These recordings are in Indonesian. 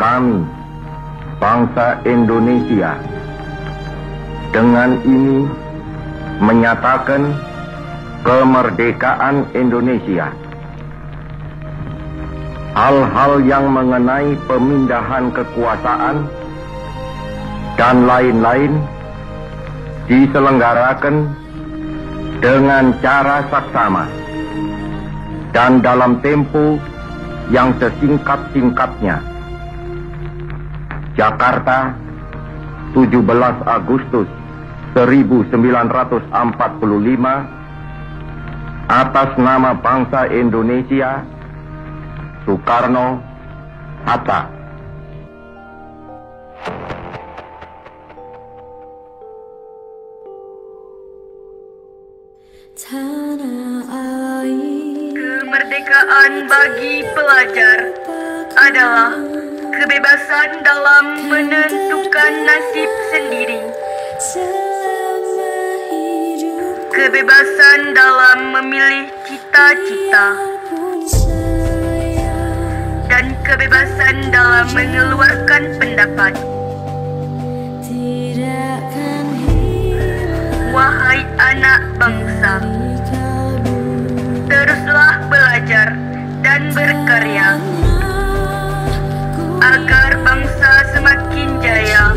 Kami, bangsa Indonesia, dengan ini menyatakan kemerdekaan Indonesia. Hal-hal yang mengenai pemindahan kekuasaan dan lain-lain diselenggarakan dengan cara saksama dan dalam tempo yang sesingkat-singkatnya. Jakarta, 17 Agustus 1945, atas nama bangsa Indonesia, Soekarno-Hatta. Kemerdekaan bagi pelajar adalah kebebasan dalam menentukan nasib sendiri, kebebasan dalam memilih cita-cita, dan kebebasan dalam mengeluarkan pendapat. Wahai anak bangsa, teruslah belajar dan berkarya agar bangsa semakin jaya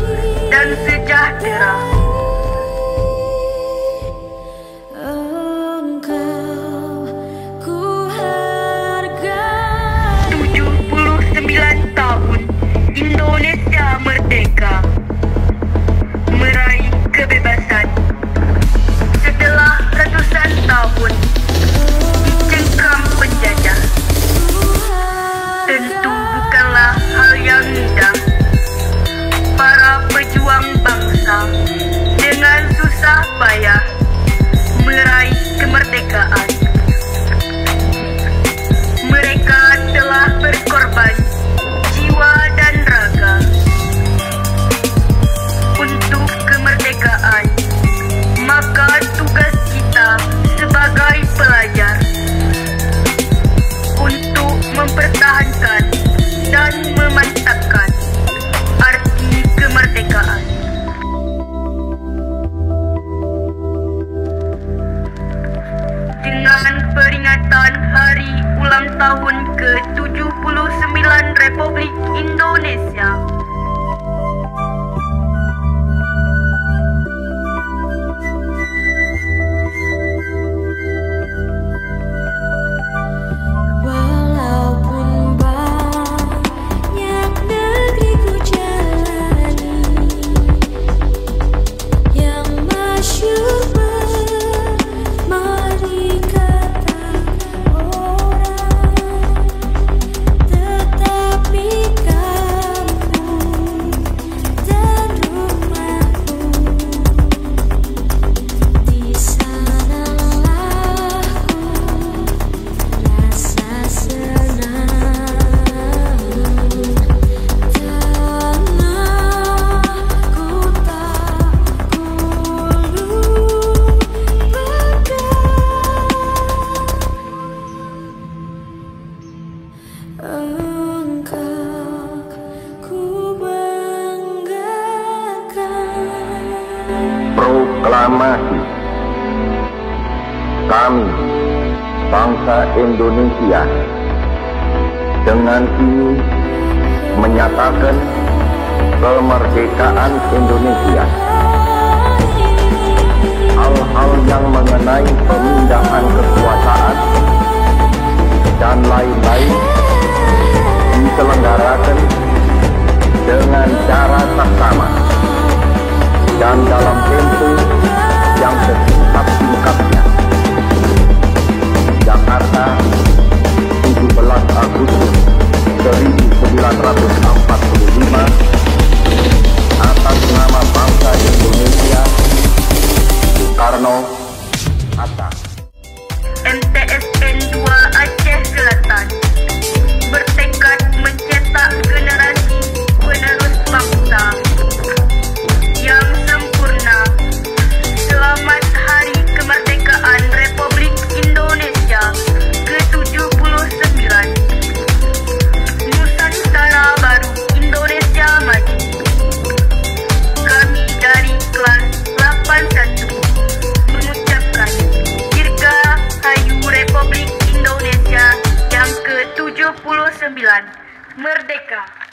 dan sejahtera. Tahun Indonesia merdeka, meraih kebebasan setelah ratusan tahun dicengkram penjajah. Tentu bukanlah hal yang mudah. Para pejuang bangsa dengan susah payah meraih kemerdekaan. Mereka telah berkorban jiwa dan raga untuk kemerdekaan. Maka tugas kita sebagai pelajar untuk mempertahankan dan memantapkan arti kemerdekaan. Dengan peringatan hari ulang tahun ke-79 Republik Indonesia, walaupun banyak negeri ku jalani yang masyhur mari kata orang, tetapi kampung dan rumahku di sanalah ku rasa senang. Tanahku tak ku Engkau ku banggakan. Proklamasi. Kami, bangsa Indonesia, dengan ini menyatakan kemerdekaan Indonesia. Hal-hal yang mengenai pemindahan kekuasaan dan lain-lain diselenggarakan dengan cara saksama dan dalam tempo yang sesingkat-singkatnya. Jakarta, 17 Agustus 1945, atas nama bangsa Indonesia, Soekarno-Hatta. MTSN 2 Aceh Selatan bertekad mencetak generasi ke-79. Merdeka!